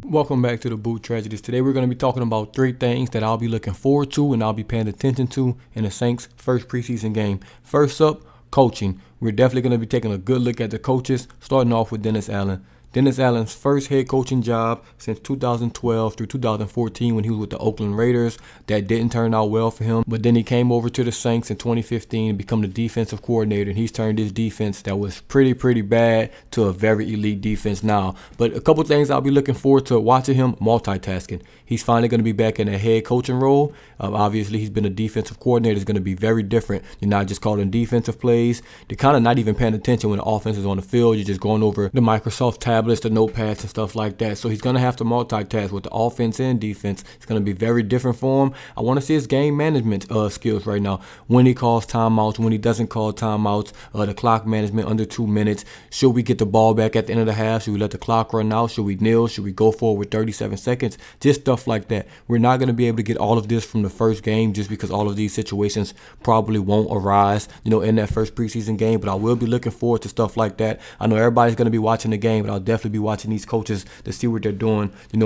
Welcome back to DaBoot Tragedies. Today we're going to be talking about 3 things that I'll be looking forward to and I'll be paying attention to in the Saints' first preseason game. First up, coaching. We're definitely going to be taking a good look at the coaches, starting off with Dennis Allen. Dennis Allen's first head coaching job since 2012 through 2014 when he was with the Oakland Raiders. That didn't turn out well for him, but then he came over to the Saints in 2015 and become the defensive coordinator, and he's turned his defense that was pretty bad to a very elite defense now. But a couple things I'll be looking forward to watching him: multitasking. He's finally going to be back in a head coaching role. Obviously, he's been a defensive coordinator. It's going to be very different. You're not just calling defensive plays. You're kind of not even paying attention when the offense is on the field. You're just going over the Microsoft tablets, the notepads, and stuff like that. So he's going to have to multitask with the offense and defense. It's going to be very different for him. I want to see his game management skills right now. When he calls timeouts, when he doesn't call timeouts, the clock management under 2 minutes. Should we get the ball back at the end of the half? Should we let the clock run out? Should we kneel? Should we go forward with 37 seconds? Just stuff like that. We're not going to be able to get all of this from the first game just because all of these situations probably won't arise, in that first preseason game. But I will be looking forward to stuff like that. I know everybody's going to be watching the game, but I'll definitely be watching these coaches to see what they're doing, in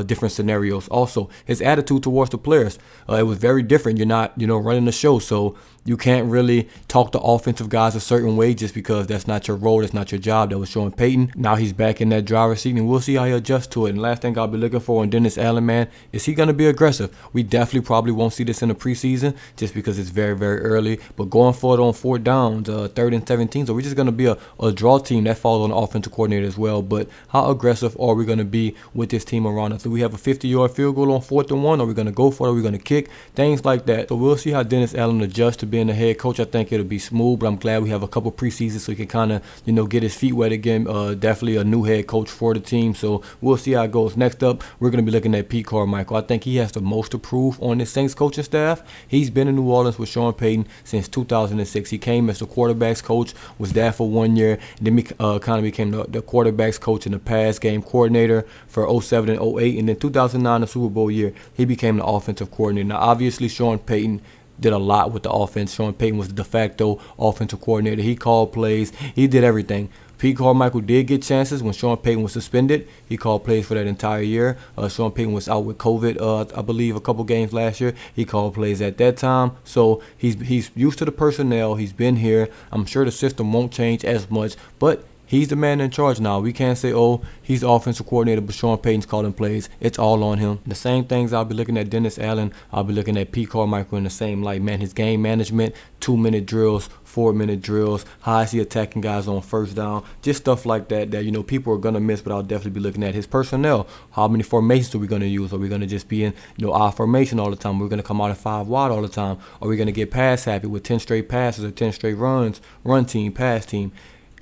different scenarios. Also, his attitude towards the players, it was very different. You're not, running the show, so you can't really talk to offensive guys a certain way just because that's not your role, that's not your job. That was Sean Payton. Now he's back in that driver's seat, and we'll see how he adjusts to it. And last thing I'll be looking for in Dennis Allen, man, is he going to be aggressive? We definitely probably won't see this in the preseason just because it's very early. But going for it on 4th downs, 3rd and 17, so we're just going to be a draw team that falls on the offensive coordinator as well. But how aggressive are we going to be with this team around us? Do we have a 50-yard field goal on 4th and 1? Are we going to go for it? Are we going to kick? Things like that. So we'll see how Dennis Allen adjusts to being the head coach. I think it'll be smooth, but I'm glad we have a couple preseasons so he can kind of, get his feet wet again. Definitely a new head coach for the team, so we'll see how it goes. Next up, we're going to be looking at Pete Carmichael. I think he has the most to prove on this Saints coaching staff. He's been in New Orleans with Sean Payton since 2006. He came as the quarterbacks coach, was there for 1 year, and then kind of became the quarterbacks coach and the pass game coordinator for 07 and 08, and then 2009, the Super Bowl year, he became the offensive coordinator. Now, obviously, Sean Payton did a lot with the offense. Sean Payton was the de facto offensive coordinator. He called plays. He did everything. Pete Carmichael did get chances when Sean Payton was suspended. He called plays for that entire year. Sean Payton was out with COVID, I believe, a couple games last year. He called plays at that time. So he's used to the personnel. He's been here. I'm sure the system won't change as much, but he's the man in charge now. We can't say, he's the offensive coordinator, but Sean Payton's calling plays. It's all on him. The same things I'll be looking at Dennis Allen, I'll be looking at Pete Carmichael in the same light, man. His game management, 2-minute drills, 4-minute drills, how is he attacking guys on 1st down, just stuff like that people are going to miss, but I'll definitely be looking at his personnel. How many formations are we going to use? Are we going to just be in our formation all the time? We're going to come out at 5 wide all the time? Are we going to get pass happy with 10 straight passes or 10 straight runs, run team, pass team?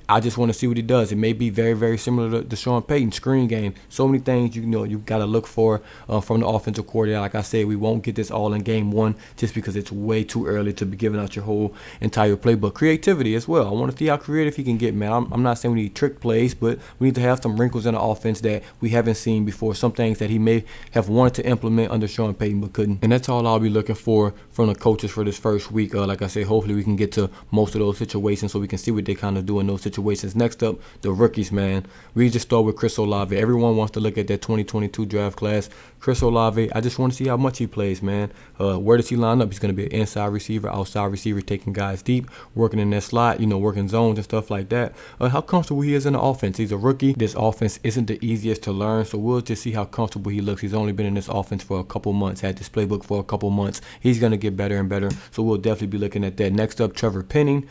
I just want to see what he does. It may be very similar to Sean Payton, screen game. So many things you got to look for from the offensive coordinator. Like I said, we won't get this all in game 1 just because it's way too early to be giving out your whole entire playbook. Creativity as well. I want to see how creative he can get, man. I'm not saying we need trick plays, but we need to have some wrinkles in the offense that we haven't seen before. Some things that he may have wanted to implement under Sean Payton but couldn't. And that's all I'll be looking for from the coaches for this first week. Like I said, hopefully we can get to most of those situations so we can see what they kind of do in those situations. Next up, the rookies, man. We just start with Chris Olave. Everyone wants to look at that 2022 draft class. Chris Olave, I just want to see how much he plays, man. Where does he line up? He's going to be an inside receiver, outside receiver, taking guys deep, working in that slot, working zones and stuff like that. How comfortable he is in the offense. He's a rookie. This offense isn't the easiest to learn, so we'll just see how comfortable he looks. He's only been in this offense for a couple months, had this playbook for a couple months. He's going to get better and better, so we'll definitely be looking at that. Next up, Trevor Pinning.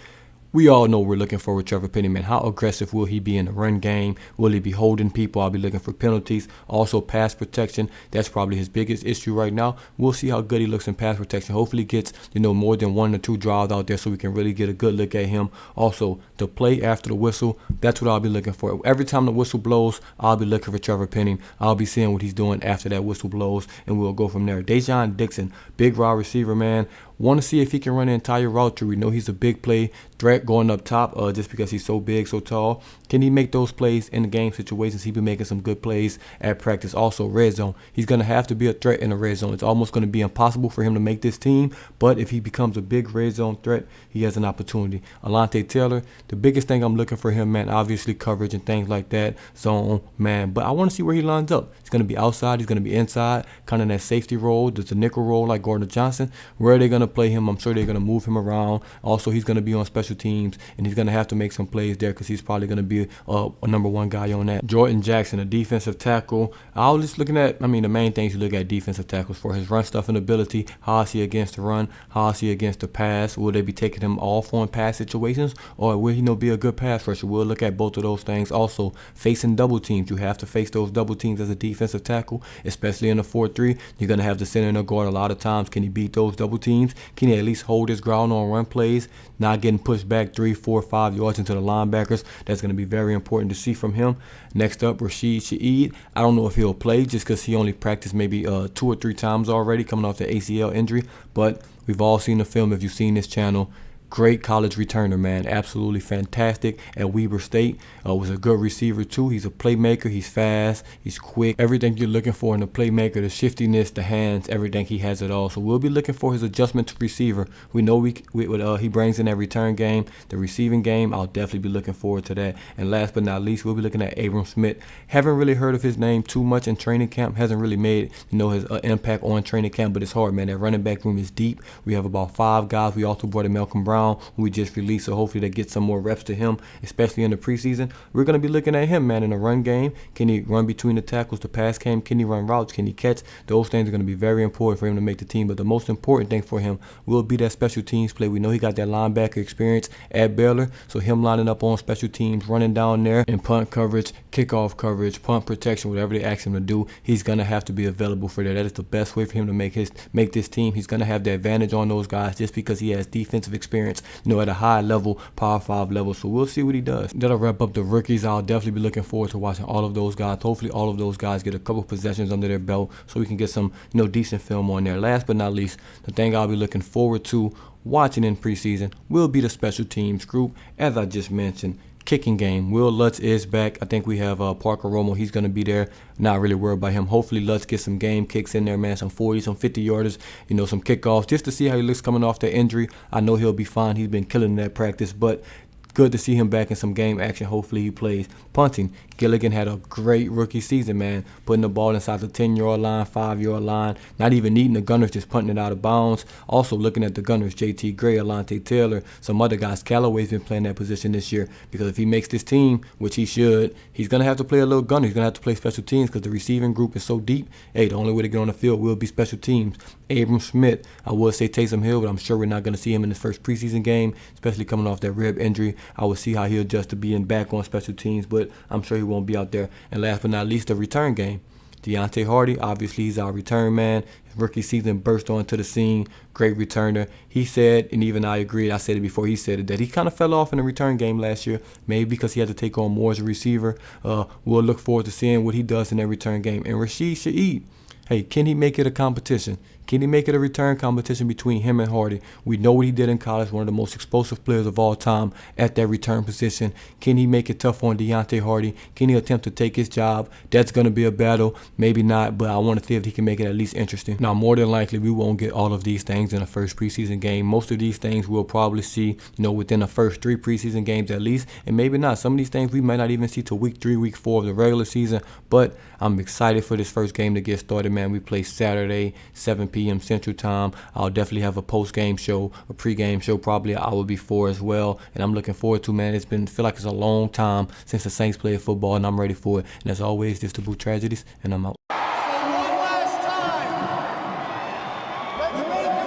We all know we're looking for with Trevor Pinning, man. How aggressive will he be in the run game? Will he be holding people? I'll be looking for penalties. Also, pass protection. That's probably his biggest issue right now. We'll see how good he looks in pass protection. Hopefully he gets, more than 1 or 2 drives out there so we can really get a good look at him. Also, the play after the whistle, that's what I'll be looking for. Every time the whistle blows, I'll be looking for Trevor Pinning. I'll be seeing what he's doing after that whistle blows, and we'll go from there. Dejon Dixon, big wide receiver, man. Want to see if he can run the entire route tree. We know he's a big play threat going up top just because he's so big, so tall. Can he make those plays in the game situations? He's been making some good plays at practice. Also, red zone. He's going to have to be a threat in the red zone. It's almost going to be impossible for him to make this team, but if he becomes a big red zone threat, he has an opportunity. Allante Taylor, the biggest thing I'm looking for him, man, obviously coverage and things like that, zone, man, but I want to see where he lines up. He's going to be outside, he's going to be inside, kind of in that safety role. There's a nickel role like Gordon Johnson. Where are they going to play him? I'm sure they're going to move him around. Also, he's going to be on special teams, and he's going to have to make some plays there because he's probably going to be a number one guy on that. Jordan Jackson, a defensive tackle. I was just looking at, the main things you look at defensive tackles for: his run stuffing ability, how is he against the run, how is he against the pass, will they be taking him off on pass situations, or will he be a good pass rusher? We'll look at both of those things. Also, facing double teams. You have to face those double teams as a defensive tackle, especially in the 4-3. You're going to have the center and the guard a lot of times. Can he beat those double teams? Can he at least hold his ground on run plays, not getting pushed back 3, 4, 5 yards into the linebackers? That's going to be very important to see from him. Next up, Rashid Shaheed. I don't know if he'll play just because he only practiced maybe 2 or 3 times already coming off the ACL injury, but we've all seen the film if you've seen this channel. Great college returner, man. Absolutely fantastic at Weber State. Was a good receiver, too. He's a playmaker. He's fast. He's quick. Everything you're looking for in a playmaker, the shiftiness, the hands, everything, he has it all. So we'll be looking for his adjustment to receiver. We know he brings in that return game, the receiving game. I'll definitely be looking forward to that. And last but not least, we'll be looking at Abram Smith. Haven't really heard of his name too much in training camp. Hasn't really made his impact on training camp, but it's hard, man. That running back room is deep. We have about 5 guys. We also brought in Malcolm Brown, who we just released, so hopefully they get some more reps to him, especially in the preseason. We're going to be looking at him, man, in the run game. Can he run between the tackles, the pass game? Can he run routes? Can he catch? Those things are going to be very important for him to make the team, but the most important thing for him will be that special teams play. We know he got that linebacker experience at Baylor, so him lining up on special teams, running down there in punt coverage, kickoff coverage, punt protection, whatever they ask him to do, he's going to have to be available for that. That is the best way for him to make this team. He's going to have the advantage on those guys just because he has defensive experience, at a high level, Power 5 level. So we'll see what he does. That'll wrap up the rookies. I'll definitely be looking forward to watching all of those guys. Hopefully all of those guys get a couple possessions under their belt so we can get some, decent film on there. Last but not least, the thing I'll be looking forward to watching in preseason will be the special teams group. As I just mentioned, kicking game. Will Lutz is back. I think we have Parker Romo. He's going to be there. Not really worried about him. Hopefully Lutz gets some game kicks in there, man. Some 40, some 50-yarders, some kickoffs, just to see how he looks coming off that injury. I know he'll be fine. He's been killing that practice, but good to see him back in some game action. Hopefully he plays. Punting. Gilligan had a great rookie season, man. Putting the ball inside the 10-yard line, 5-yard line. Not even needing the Gunners, just punting it out of bounds. Also looking at the Gunners, JT Gray, Allante Taylor, some other guys. Callaway's been playing that position this year because if he makes this team, which he should, he's going to have to play a little gunner. He's going to have to play special teams because the receiving group is so deep. Hey, the only way to get on the field will be special teams. Abram Smith, I would say Taysom Hill, but I'm sure we're not going to see him in his first preseason game, especially coming off that rib injury. I will see how he'll adjust to being back on special teams, but I'm sure he won't be out there. And last but not least, the return game. Deontay Hardy, obviously he's our return man. His rookie season burst onto the scene. Great returner. He said, and even I agreed, I said it before he said it, that he kind of fell off in the return game last year, maybe because he had to take on more as a receiver. We'll look forward to seeing what he does in that return game. And Rashid Shaheed, hey, can he make it a competition? Can he make it a return competition between him and Hardy? We know what he did in college, one of the most explosive players of all time at that return position. Can he make it tough on Deontay Hardy? Can he attempt to take his job? That's going to be a battle. Maybe not, but I want to see if he can make it at least interesting. Now, more than likely, we won't get all of these things in the first preseason game. Most of these things we'll probably see, within the first 3 preseason games at least, and maybe not. Some of these things we might not even see till week 3, week 4 of the regular season, but I'm excited for this first game to get started, man. We play Saturday, 7 p.m. Central Time. I'll definitely have a post-game show, a pre-game show, probably an hour before as well. And I'm looking forward to, man. Feel like it's a long time since the Saints played football, and I'm ready for it. And as always, this is DaBoot Tragedies, and I'm out. So one last time, let's make